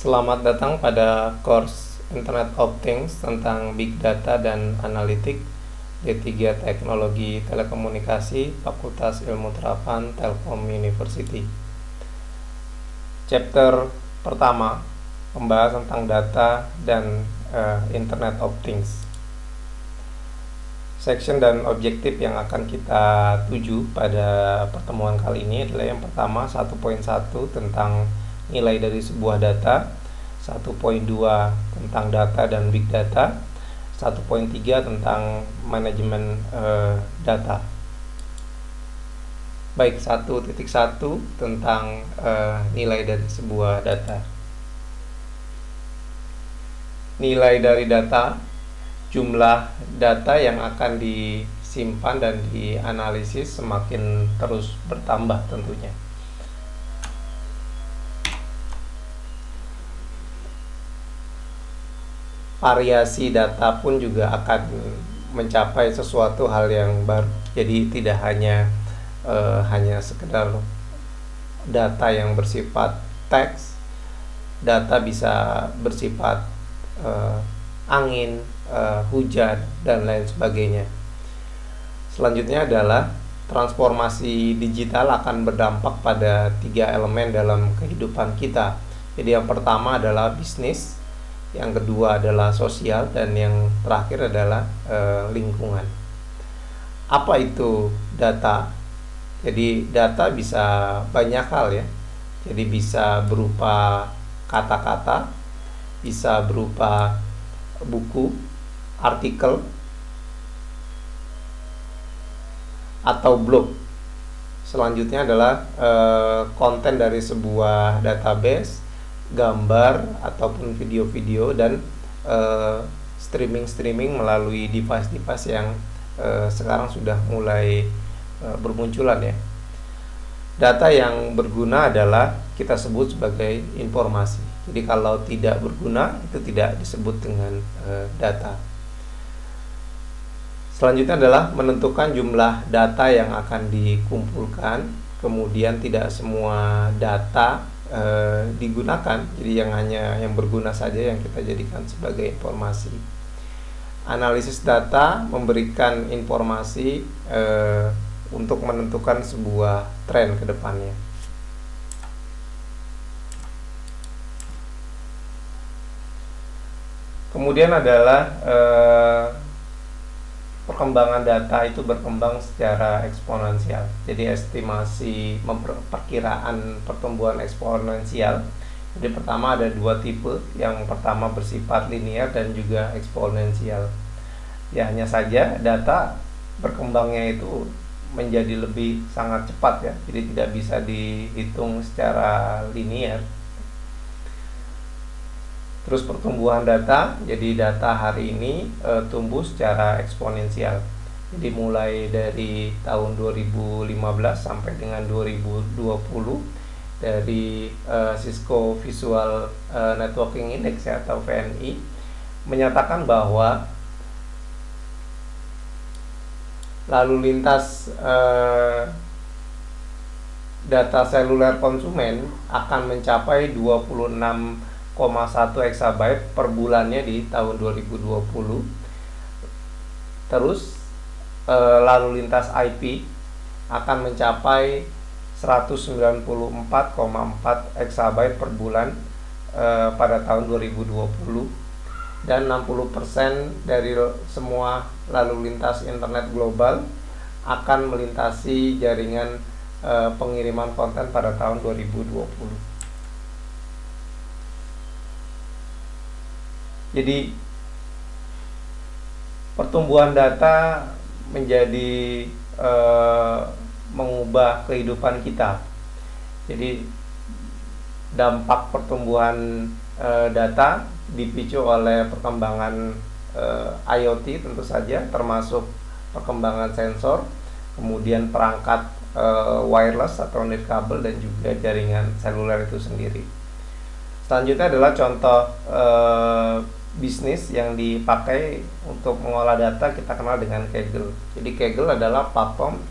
Selamat datang pada course Internet of Things tentang Big Data dan Analitik D3 Teknologi Telekomunikasi Fakultas Ilmu Terapan Telkom University. Chapter pertama membahas tentang data dan Internet of Things. Section dan objektif yang akan kita tuju pada pertemuan kali ini adalah yang pertama 1.1 tentang nilai dari sebuah data, 1.2 tentang data dan big data, 1.3 tentang manajemen data. Baik, 1.1 tentang nilai dari sebuah data. Nilai dari data, jumlah data yang akan disimpan dan dianalisis semakin terus bertambah tentunya. Variasi data pun juga akan mencapai sesuatu hal yang baru. Jadi tidak hanya sekedar data yang bersifat teks, data bisa bersifat angin, hujan, dan lain sebagainya. Selanjutnya adalah transformasi digital akan berdampak pada 3 elemen dalam kehidupan kita. Jadi yang pertama adalah bisnis, yang kedua adalah sosial, dan yang terakhir adalah lingkungan. Apa itu data? Jadi data bisa banyak hal ya. Jadi bisa berupa kata-kata, bisa berupa buku, artikel, atau blog. Selanjutnya adalah konten dari sebuah database, gambar ataupun video-video, dan streaming melalui device-device yang sekarang sudah mulai bermunculan ya. Data yang berguna adalah kita sebut sebagai informasi. Jadi kalau tidak berguna itu tidak disebut dengan data. Selanjutnya adalah menentukan jumlah data yang akan dikumpulkan. Kemudian tidak semua data digunakan. Jadi hanya yang berguna saja yang kita jadikan sebagai informasi. Analisis data memberikan informasi untuk menentukan sebuah tren ke depannya. Kemudian adalah perkembangan data itu berkembang secara eksponensial. Jadi estimasi perkiraan pertumbuhan eksponensial. Jadi pertama ada 2 tipe. Yang pertama bersifat linear dan juga eksponensial. Ya hanya saja data berkembangnya itu menjadi lebih sangat cepat ya. Jadi tidak bisa dihitung secara linear. Terus pertumbuhan data, jadi data hari ini tumbuh secara eksponensial. Jadi mulai dari tahun 2015 sampai dengan 2020 dari Cisco Visual Networking Index ya, atau VNI menyatakan bahwa lalu lintas data seluler konsumen akan mencapai 26,1 exabyte per bulannya di tahun 2020. Terus lalu lintas IP akan mencapai 194,4 exabyte per bulan pada tahun 2020, dan 60% dari semua lalu lintas internet global akan melintasi jaringan pengiriman konten pada tahun 2020. Jadi pertumbuhan data menjadi mengubah kehidupan kita. Jadi dampak pertumbuhan data dipicu oleh perkembangan IoT tentu saja, termasuk perkembangan sensor, kemudian perangkat wireless atau nirkabel, dan juga jaringan seluler itu sendiri. Selanjutnya adalah contoh bisnis yang dipakai untuk mengolah data, kita kenal dengan Kaggle. Jadi Kaggle adalah platform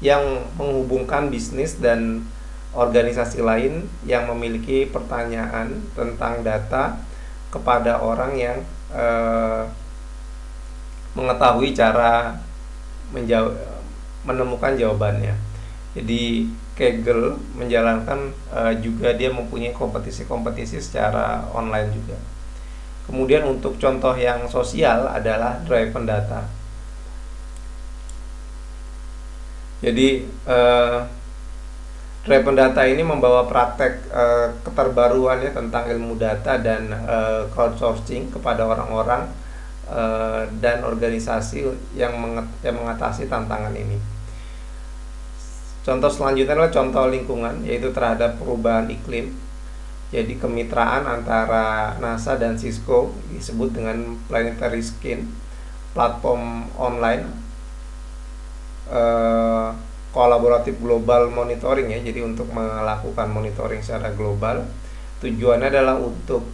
yang menghubungkan bisnis dan organisasi lain yang memiliki pertanyaan tentang data kepada orang yang mengetahui cara menemukan jawabannya. Jadi Kaggle menjalankan juga dia mempunyai kompetisi-kompetisi secara online juga. Kemudian untuk contoh yang sosial adalah Driven Data. Jadi Driven Data ini membawa praktek keterbaruannya tentang ilmu data dan crowdsourcing kepada orang-orang dan organisasi yang mengatasi tantangan ini. Contoh selanjutnya adalah contoh lingkungan, yaitu terhadap perubahan iklim. Jadi kemitraan antara NASA dan Cisco disebut dengan Planetary Skin, platform online kolaboratif global monitoring ya. Jadi untuk melakukan monitoring secara global, tujuannya adalah untuk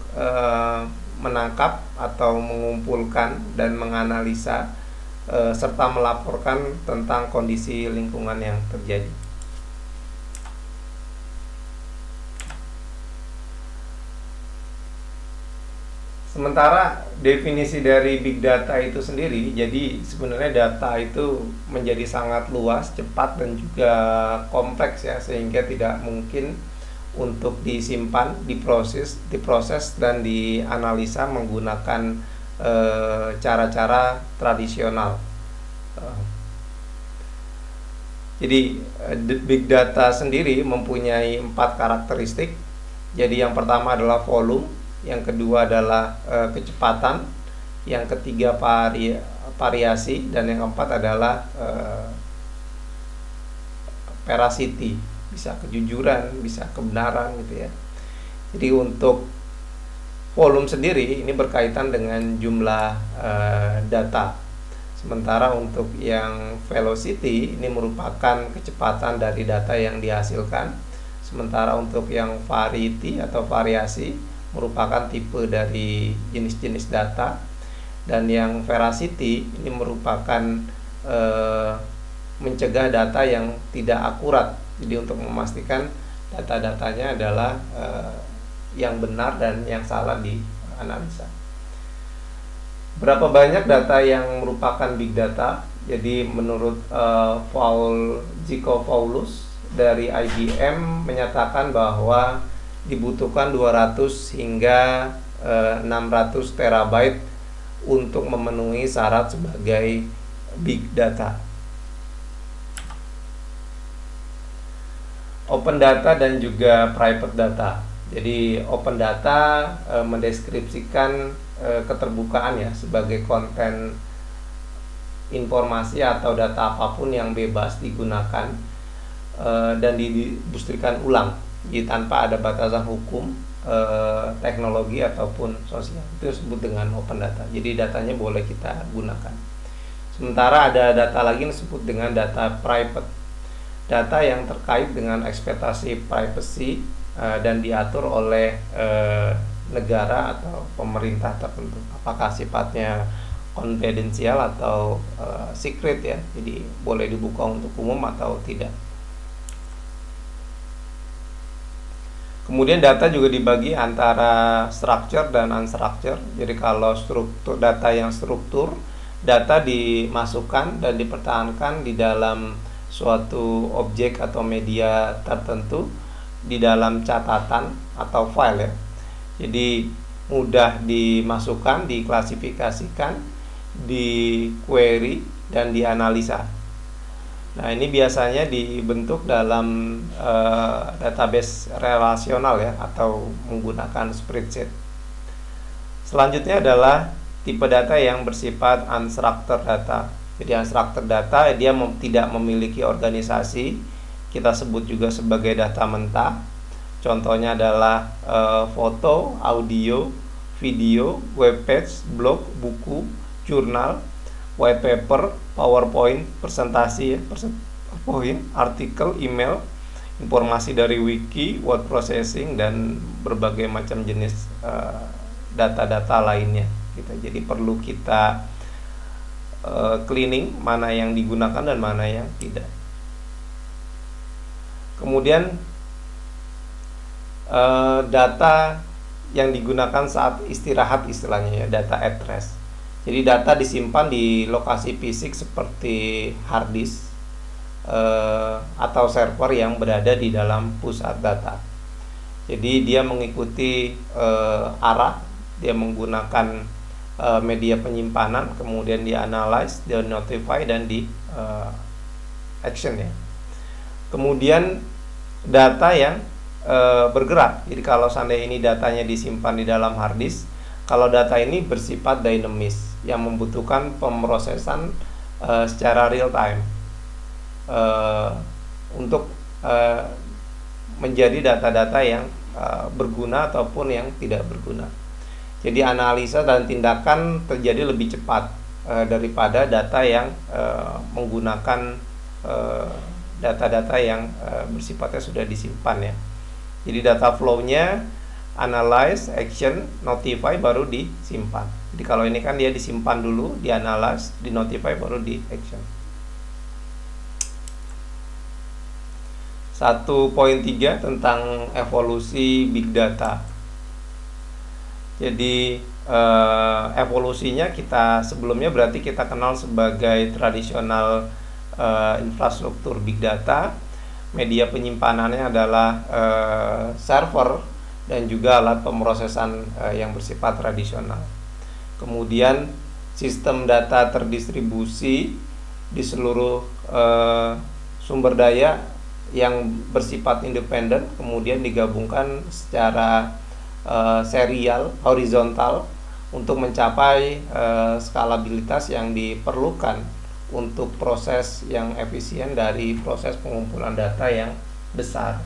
menangkap atau mengumpulkan dan menganalisa serta melaporkan tentang kondisi lingkungan yang terjadi. Sementara definisi dari big data itu sendiri, jadi sebenarnya data itu menjadi sangat luas, cepat dan juga kompleks ya, sehingga tidak mungkin untuk disimpan, diproses dan dianalisa menggunakan cara-cara tradisional. Jadi big data sendiri mempunyai 4 karakteristik. Jadi yang pertama adalah volume, yang kedua adalah kecepatan, yang ketiga variasi, dan yang keempat adalah veracity, bisa kejujuran, bisa kebenaran gitu ya. Jadi untuk volume sendiri ini berkaitan dengan jumlah data. Sementara untuk yang velocity ini merupakan kecepatan dari data yang dihasilkan. Sementara untuk yang variety atau variasi merupakan tipe dari jenis-jenis data, dan yang veracity ini merupakan mencegah data yang tidak akurat. Jadi untuk memastikan data-datanya adalah yang benar dan yang salah dianalisa. Berapa banyak data yang merupakan big data? Jadi menurut Paul Jacobopoulos dari IBM menyatakan bahwa dibutuhkan 200 hingga 600 terabyte untuk memenuhi syarat sebagai big data. Open data dan juga private data. Jadi open data mendeskripsikan keterbukaan ya sebagai konten informasi atau data apapun yang bebas digunakan dan didistribusikan ulang. Jadi tanpa ada batasan hukum, teknologi ataupun sosial. Itu disebut dengan open data. Jadi datanya boleh kita gunakan. Sementara ada data lagi yang disebut dengan data private. Data yang terkait dengan ekspektasi privacy dan diatur oleh negara atau pemerintah tertentu. Apakah sifatnya konfidensial atau secret ya. Jadi boleh dibuka untuk umum atau tidak. Kemudian data juga dibagi antara structure dan unstructure. Jadi kalau struktur data yang struktur, data dimasukkan dan dipertahankan di dalam suatu objek atau media tertentu di dalam catatan atau file ya. Jadi mudah dimasukkan, diklasifikasikan, di query dan dianalisa. Nah, ini biasanya dibentuk dalam database relasional ya, atau menggunakan spreadsheet. Selanjutnya adalah tipe data yang bersifat unstructured data. Jadi unstructured data dia tidak memiliki organisasi, kita sebut juga sebagai data mentah. Contohnya adalah foto, audio, video, webpage, blog, buku, jurnal, white paper, PowerPoint, presentasi, PowerPoint, artikel, email, informasi dari wiki, word processing, dan berbagai macam jenis data-data lainnya. Gitu. Jadi perlu kita cleaning mana yang digunakan dan mana yang tidak. Kemudian data yang digunakan saat istirahat istilahnya ya, data at rest. Jadi data disimpan di lokasi fisik seperti hard disk atau server yang berada di dalam pusat data. Jadi dia mengikuti arah, dia menggunakan media penyimpanan, kemudian di analyze, di notify, dan di action ya. Kemudian data yang bergerak. Jadi kalau seandainya ini datanya disimpan di dalam hard disk, kalau data ini bersifat dinamis yang membutuhkan pemrosesan secara real time untuk menjadi data-data yang berguna ataupun yang tidak berguna. Jadi analisa dan tindakan terjadi lebih cepat daripada data yang menggunakan data-data yang bersifatnya sudah disimpan ya. Jadi data flow-nya analyze, action, notify, baru disimpan. Jadi kalau ini kan dia disimpan dulu, di analyze, di notify, baru di action. 1.3 tentang evolusi big data. Jadi evolusinya kita sebelumnya berarti kita kenal sebagai tradisional infrastruktur big data. Media penyimpanannya adalah server dan juga alat pemrosesan yang bersifat tradisional. Kemudian sistem data terdistribusi di seluruh sumber daya yang bersifat independen, kemudian digabungkan secara serial horizontal untuk mencapai skalabilitas yang diperlukan untuk proses yang efisien dari proses pengumpulan data yang besar.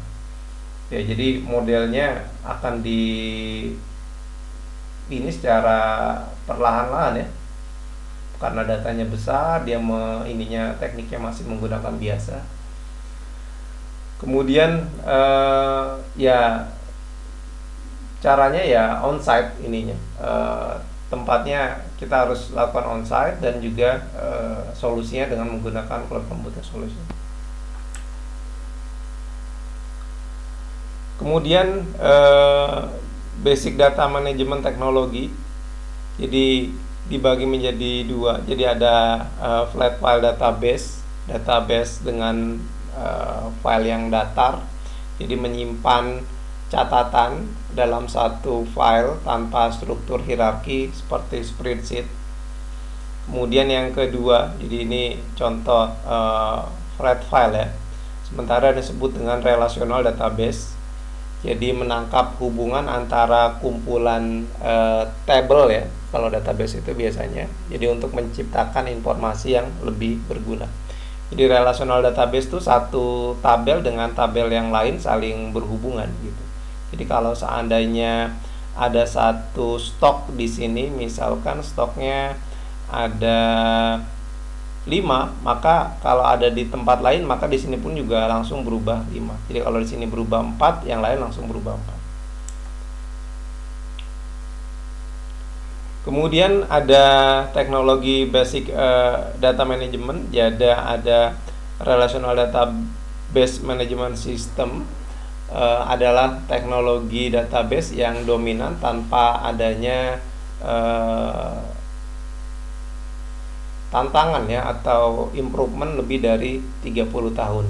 Ya, jadi modelnya akan ini secara perlahan-lahan ya. Karena datanya besar, dia ininya tekniknya masih menggunakan biasa. Kemudian ya caranya ya on-site ininya. Tempatnya kita harus lakukan on-site dan juga solusinya dengan menggunakan cloud computing solution. Kemudian basic data management teknologi, jadi dibagi menjadi dua. Jadi ada flat file database dengan file yang datar, jadi menyimpan catatan dalam satu file tanpa struktur hierarki seperti spreadsheet. Kemudian yang kedua, jadi ini contoh flat file ya, sementara disebut dengan relational database. Jadi menangkap hubungan antara kumpulan table ya, kalau database itu biasanya. Jadi untuk menciptakan informasi yang lebih berguna. Jadi relational database itu satu tabel dengan tabel yang lain saling berhubungan gitu. Jadi kalau seandainya ada satu stok di sini, misalkan stoknya ada 5, maka kalau ada di tempat lain maka di sini pun juga langsung berubah 5. Jadi kalau di sini berubah 4, yang lain langsung berubah 4. Kemudian ada teknologi basic data management, jadi ada relational database management system. Adalah teknologi database yang dominan tanpa adanya tantangan ya atau improvement lebih dari 30 tahun.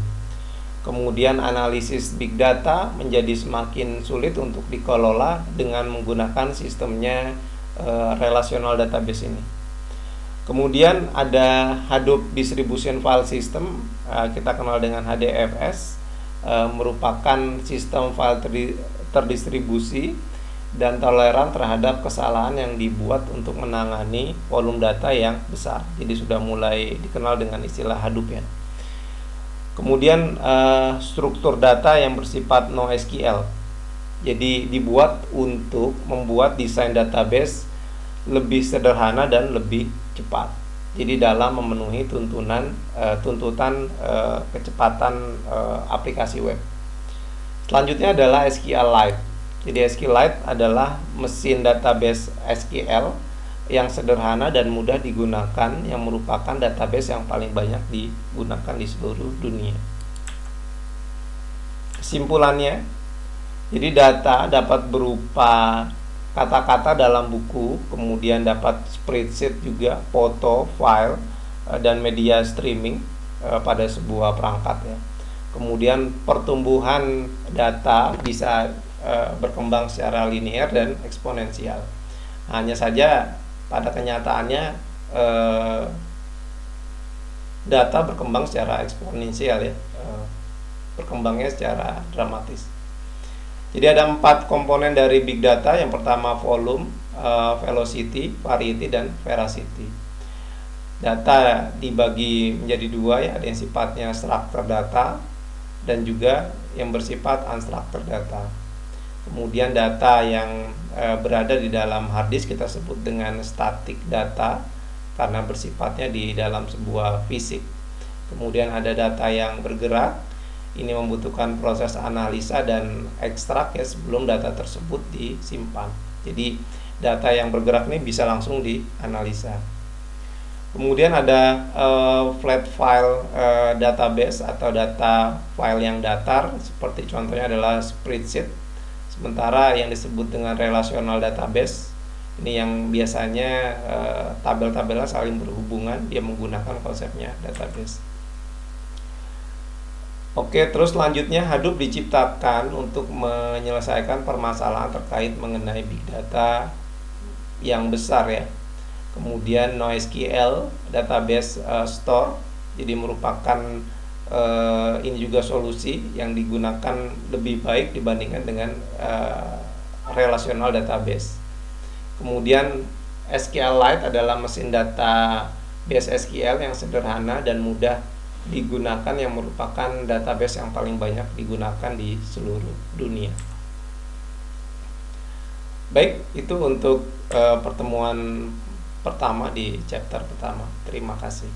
Kemudian analisis big data menjadi semakin sulit untuk dikelola dengan menggunakan sistemnya relational database ini. Kemudian ada Hadoop Distribution File System, kita kenal dengan HDFS, merupakan sistem file terdistribusi dan toleran terhadap kesalahan yang dibuat untuk menangani volume data yang besar. Jadi sudah mulai dikenal dengan istilah Hadoop ya. Kemudian struktur data yang bersifat NoSQL. Jadi dibuat untuk membuat desain database lebih sederhana dan lebih cepat. Jadi dalam memenuhi tuntutan kecepatan aplikasi web. Selanjutnya adalah SQLite. Jadi SQLite adalah mesin database SQL yang sederhana dan mudah digunakan, yang merupakan database yang paling banyak digunakan di seluruh dunia. Kesimpulannya, Jadi data dapat berupa kata-kata dalam buku, kemudian dapat spreadsheet juga, foto, file, dan media streaming pada sebuah perangkat ya. Kemudian pertumbuhan data bisa berkembang secara linear dan eksponensial. Hanya saja pada kenyataannya eh, data berkembang secara eksponensial ya, berkembangnya secara dramatis. Jadi ada 4 komponen dari big data. Yang pertama volume, velocity, variety, dan veracity. Data dibagi menjadi dua ya, ada yang sifatnya structured data dan juga yang bersifat unstructured data. Kemudian data yang berada di dalam hard disk kita sebut dengan static data karena bersifatnya di dalam sebuah fisik. Kemudian ada data yang bergerak, ini membutuhkan proses analisa dan ekstrak ya sebelum data tersebut disimpan. Jadi data yang bergerak ini bisa langsung dianalisa. Kemudian ada flat file database atau data file yang datar, seperti contohnya adalah spreadsheet. Sementara yang disebut dengan relational database ini yang biasanya tabel-tabelnya saling berhubungan, dia menggunakan konsepnya database. Oke, terus selanjutnya Hadoop diciptakan untuk menyelesaikan permasalahan terkait mengenai big data yang besar ya. Kemudian NoSQL database store, jadi merupakan ini juga solusi yang digunakan lebih baik dibandingkan dengan relational database. Kemudian SQLite adalah mesin data base SQL yang sederhana dan mudah digunakan, yang merupakan database yang paling banyak digunakan di seluruh dunia. Baik, itu untuk pertemuan pertama di chapter pertama. Terima kasih.